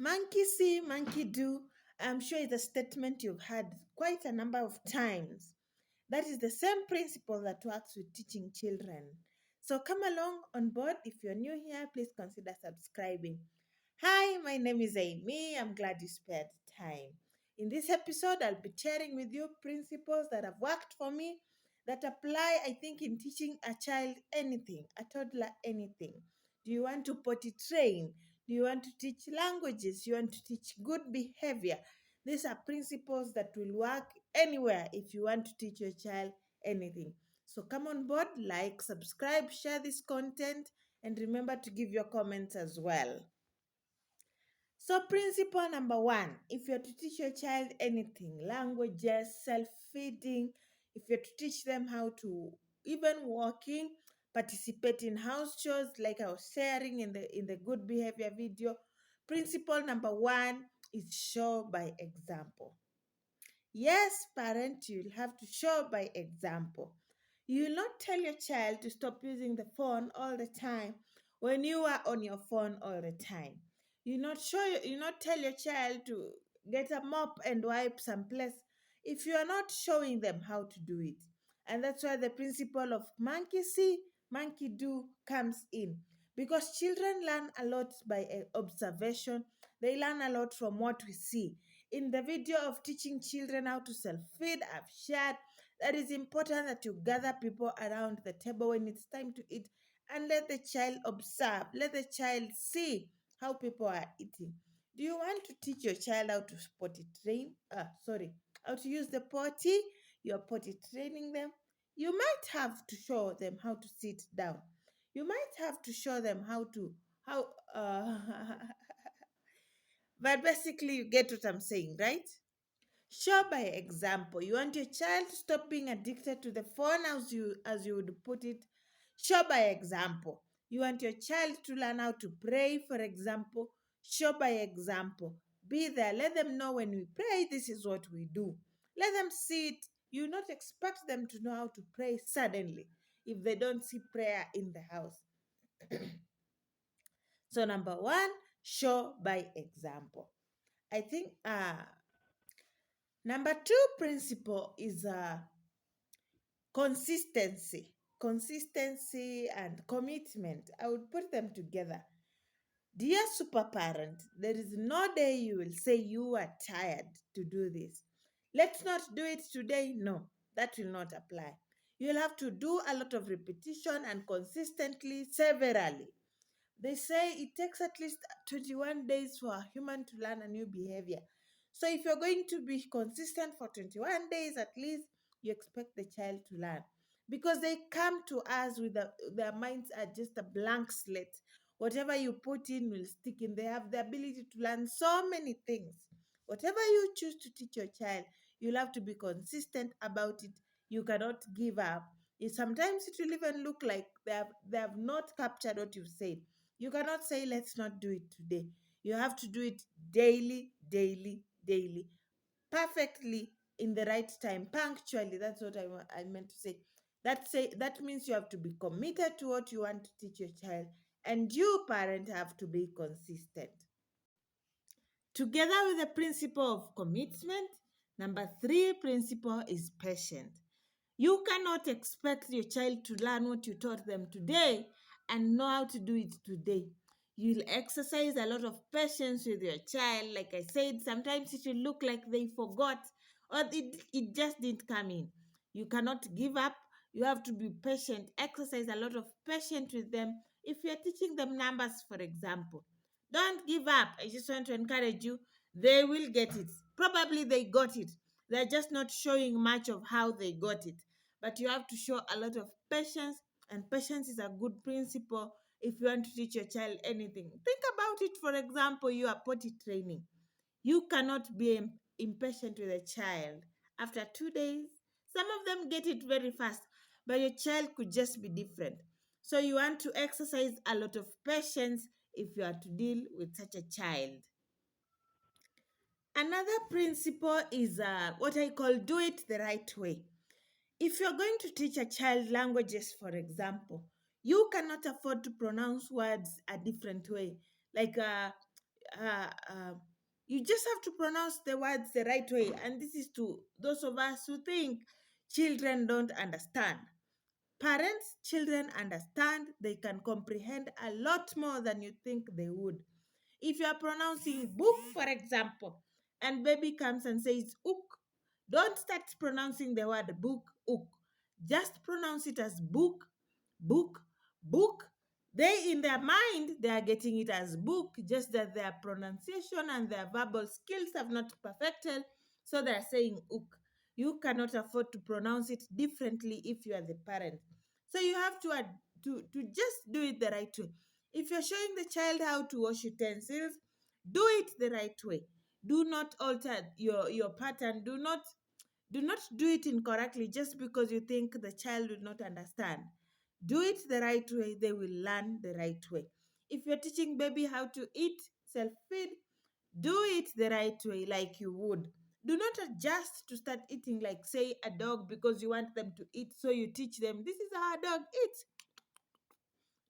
Monkey see, monkey do. I'm sure it's a statement you've heard quite a number of times. That is the same principle that works with teaching children. So come along on board. If you're new here, please consider subscribing. Hi, my name is Amy. I'm glad you spared time. In this episode, I'll be sharing with you principles that have worked for me that apply, I think, in teaching a child anything, a toddler anything. Do you want to potty train? Do you want to teach languages? You want to teach good behavior? These are principles that will work anywhere if you want to teach your child anything. So come on board, like, subscribe, share this content, and remember to give your comments as well. So, principle number one, if you're to teach your child anything, languages, self feeding, if you're to teach them how to even walking, participate in house chores, like I was sharing in the good behavior video, principle number one is show by example. Yes, parent, you'll have to show by example. You will not tell your child to stop using the phone all the time when you are on your phone all the time. You not tell your child to get a mop and wipe some place if you are not showing them how to do it. And that's why the principle of monkey see, monkey do comes in. Because children learn a lot by observation, they learn a lot from what we see. In the video of teaching children how to self feed, I've shared that it's important that you gather people around the table when it's time to eat and let the child observe, let the child see how people are eating. Do you want to teach your child how to potty train? How to use the potty? You're potty training them. You might have to show them how to sit down. You might have to show them how but basically you get what I'm saying, right? Show by example. You want your child to stop being addicted to the phone as you would put it. Show by example. You want your child to learn how to pray, for example. Show by example. Be there. Let them know when we pray, this is what we do. Let them see it. You not expect them to know how to pray suddenly if they don't see prayer in the house. So number one, show by example. I think number two principle is consistency. Consistency and commitment. I would put them together. Dear super parent, there is no day you will say you are tired to do this. Let's not do it today. No, that will not apply. You'll have to do a lot of repetition and consistently, severally. They say it takes at least 21 days for a human to learn a new behavior. So if you're going to be consistent for 21 days at least, you expect the child to learn. Because they come to us with their minds are just a blank slate. Whatever you put in will stick in. They have the ability to learn so many things. Whatever you choose to teach your child, you'll have to be consistent about it. You cannot give up. Sometimes it will even look like they have not captured what you've said. You cannot say, let's not do it today. You have to do it daily, daily, daily, perfectly in the right time, punctually. That's what I meant to say. That means you have to be committed to what you want to teach your child, and you, parent, have to be consistent. Together with the principle of commitment, number three principle is patience. You cannot expect your child to learn what you taught them today and know how to do it today. You'll exercise a lot of patience with your child. Like I said, sometimes it will look like they forgot or it just didn't come in. You cannot give up. You have to be patient. Exercise a lot of patience with them. If you're teaching them numbers, for example, don't give up. I just want to encourage you. They will get it. Probably they got it. They're just not showing much of how they got it. But you have to show a lot of patience, and patience is a good principle if you want to teach your child anything. Think about it, for example, you are potty training. You cannot be impatient with a child. After 2 days, some of them get it very fast, but your child could just be different. So you want to exercise a lot of patience if you are to deal with such a child. Another principle is what I call do it the right way. If you're going to teach a child languages, for example, you cannot afford to pronounce words a different way. Like you just have to pronounce the words the right way. And this is to those of us who think children don't understand. Parents, children understand, they can comprehend a lot more than you think they would. If you are pronouncing book, for example, and baby comes and says ook, don't start pronouncing the word book, ook. Just pronounce it as book, book, book. They, in their mind, they are getting it as book, just that their pronunciation and their verbal skills have not perfected, so they are saying ook. You cannot afford to pronounce it differently if you are the parent. So you have to just do it the right way. If you're showing the child how to wash utensils, do it the right way. Do not alter your pattern. Do not do it incorrectly just because you think the child will not understand. Do it the right way, they will learn the right way. If you're teaching baby how to eat, self-feed, do it the right way like you would. Do not adjust to start eating like, say, a dog because you want them to eat, so you teach them this is how a dog eats.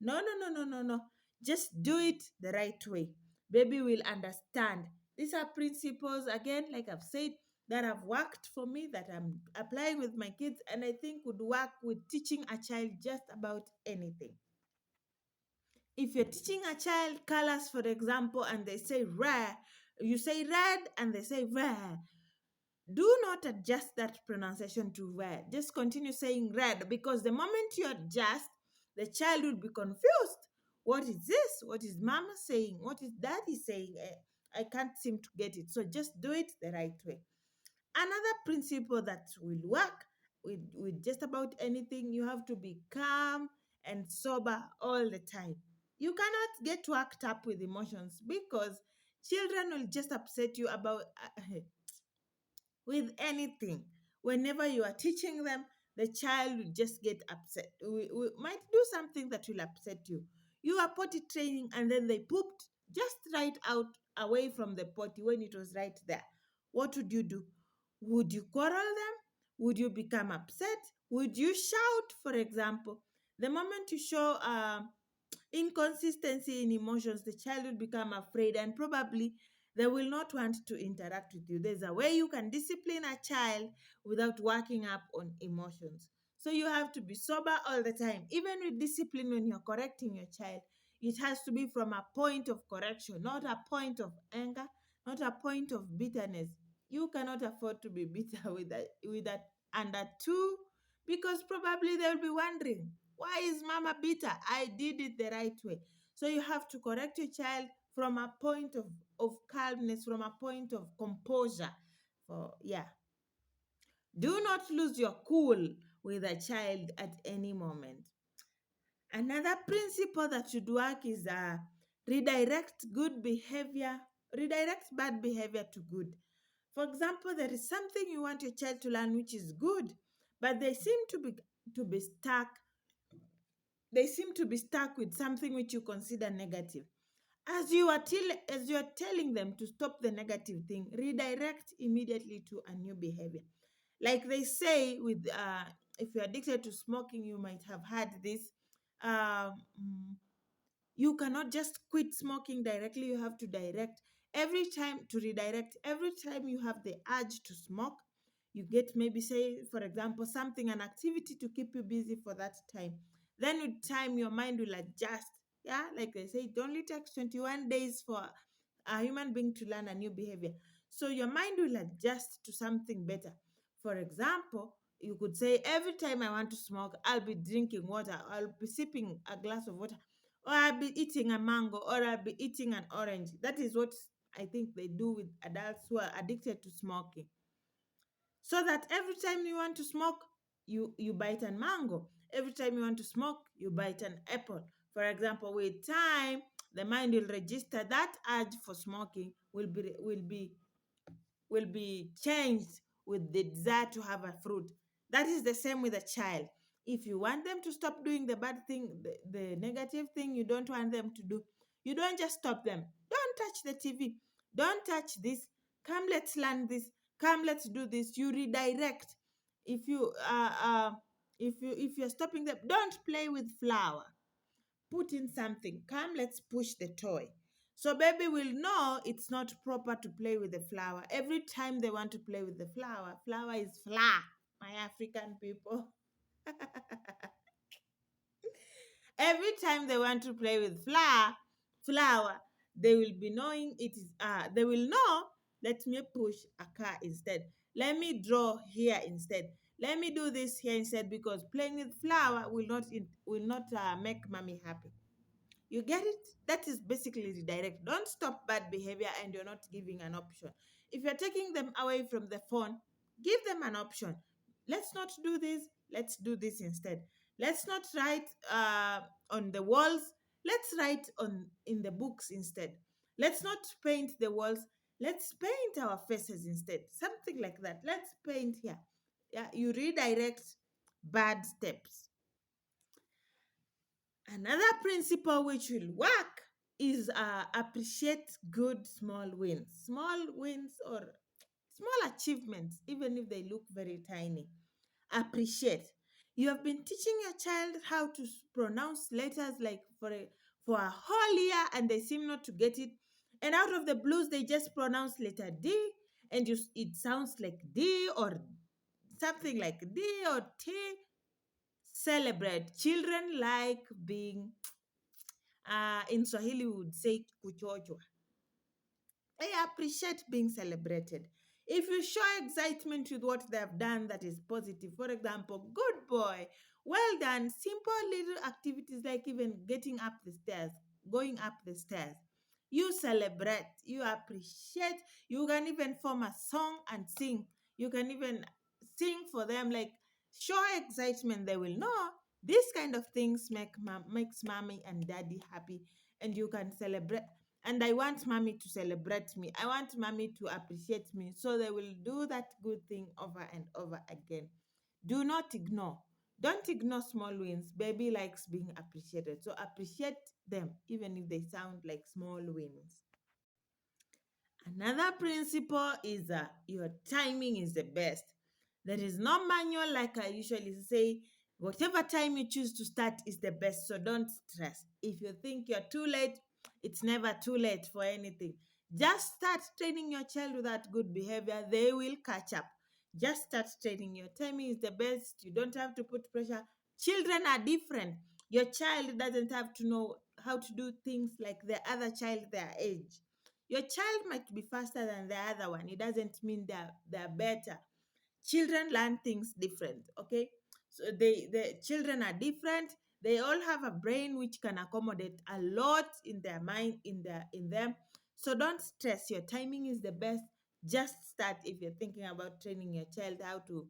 No, no, no, no, no, no. Just do it the right way. Baby will understand. These are principles, again, like I've said, that have worked for me, that I'm applying with my kids, and I think would work with teaching a child just about anything. If you're teaching a child colors, for example, and they say red, you say red and they say red, do not adjust that pronunciation to red. Just continue saying red, because the moment you adjust, the child will be confused. What is this? What is mama saying? What is daddy saying? I can't seem to get it. So just do it the right way. Another principle that will work with just about anything, you have to be calm and sober all the time. You cannot get worked up with emotions, because children will just upset you about with anything. Whenever you are teaching them, the child will just get upset. We might do something that will upset you. You are potty training and then they pooped just right out away from the potty when it was right there. What would you do? Would you quarrel them? Would you become upset? Would you shout, for example? The moment you show inconsistency in emotions, the child will become afraid and probably they will not want to interact with you. There's a way you can discipline a child without working up on emotions. So you have to be sober all the time. Even with discipline, when you're correcting your child, it has to be from a point of correction, not a point of anger, not a point of bitterness. You cannot afford to be bitter with that under two, because probably they'll be wondering, why is mama bitter? I did it the right way. So you have to correct your child from a point of calmness, from a point of composure. For yeah. Do not lose your cool with a child at any moment. Another principle that should work is redirect bad behavior to good. For example, there is something you want your child to learn which is good, but they seem to be stuck with something which you consider negative. As you are telling them to stop the negative thing, redirect immediately to a new behavior. Like they say, with if you're addicted to smoking, you might have had this. Um, you cannot just quit smoking directly. You have to redirect every time you have the urge to smoke. You get, maybe, say, for example, something, an activity to keep you busy for that time. Then with time, your mind will adjust. Yeah, like they say, it only takes 21 days for a human being to learn a new behavior. So your mind will adjust to something better. For example, you could say, every time I want to smoke, I'll be drinking water, I'll be sipping a glass of water, or I'll be eating a mango, or I'll be eating an orange. That is what I think they do with adults who are addicted to smoking. So that every time you want to smoke, you bite a mango. Every time you want to smoke, you bite an apple. For example, with time, the mind will register that urge for smoking will be changed with the desire to have a fruit. That is the same with a child. If you want them to stop doing the bad thing, the negative thing you don't want them to do, you don't just stop them. Don't touch the TV. Don't touch this. Come, let's learn this. Come, let's do this. You redirect. If you're stopping them, don't play with flour. Put in something. Come, let's push the toy. So baby will know it's not proper to play with the flower. Every time they want to play with the flower, flower is flour, my African people. Every time they want to play with flower, they will be knowing it is they will know, let me push a car instead. Let me draw here instead. Let me do this here instead, because playing with flower will not make mommy happy. You get it? That is basically redirect. Don't stop bad behavior and you're not giving an option. If you're taking them away from the phone, give them an option. Let's not do this. Let's do this instead. Let's not write on the walls. Let's write on in the books instead. Let's not paint the walls. Let's paint our faces instead. Something like that. Let's paint here. Yeah, you redirect bad steps. Another principle which will work is appreciate good small wins. Small wins or small achievements, even if they look very tiny. Appreciate. You have been teaching your child how to pronounce letters like for a whole year and they seem not to get it. And out of the blues, they just pronounce letter D and it sounds like D or something like D or T. Celebrate. Children like being in Swahili we would say kuchochwa. They appreciate being celebrated. If you show excitement with what they have done that is positive, for example, good boy, well done, simple little activities like even getting up the stairs, going up the stairs. You celebrate, you appreciate, you can even form a song and sing. You can even sing for them, like show excitement. They will know these kind of things makes mommy and daddy happy, and you can celebrate. And I want mommy to celebrate me. I want mommy to appreciate me. So they will do that good thing over and over again. Do not ignore. Don't ignore small wins. Baby likes being appreciated. So appreciate them, even if they sound like small wins. Another principle is that your timing is the best. There is no manual, like I usually say. Whatever time you choose to start is the best. So don't stress. If you think you're too late, it's never too late for anything. Just start training your child with that good behavior. They will catch up. Just start training. Your timing is the best. You don't have to put pressure. Children are different. Your child doesn't have to know how to do things like the other child their age. Your child might be faster than the other one. It doesn't mean they're better. Children learn things different, okay? So the children are different. They all have a brain which can accommodate a lot in their mind, in them. So don't stress. Your timing is the best. Just start. If you're thinking about training your child how to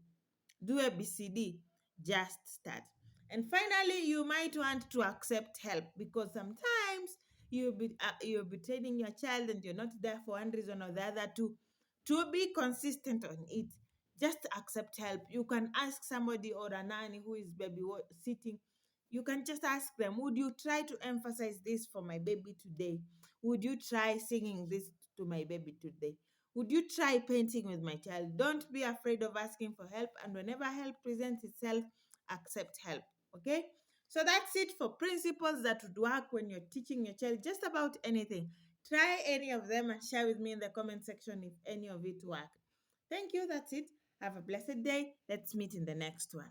do ABCD, just start. And finally, you might want to accept help, because sometimes you'll be training your child and you're not there for one reason or the other. To be consistent on it, just accept help. You can ask somebody or a nanny who is sitting. You can just ask them, would you try to emphasize this for my baby today? Would you try singing this to my baby today? Would you try painting with my child? Don't be afraid of asking for help. And whenever help presents itself, accept help. Okay? So that's it for principles that would work when you're teaching your child just about anything. Try any of them and share with me in the comment section if any of it worked. Thank you. That's it. Have a blessed day. Let's meet in the next one.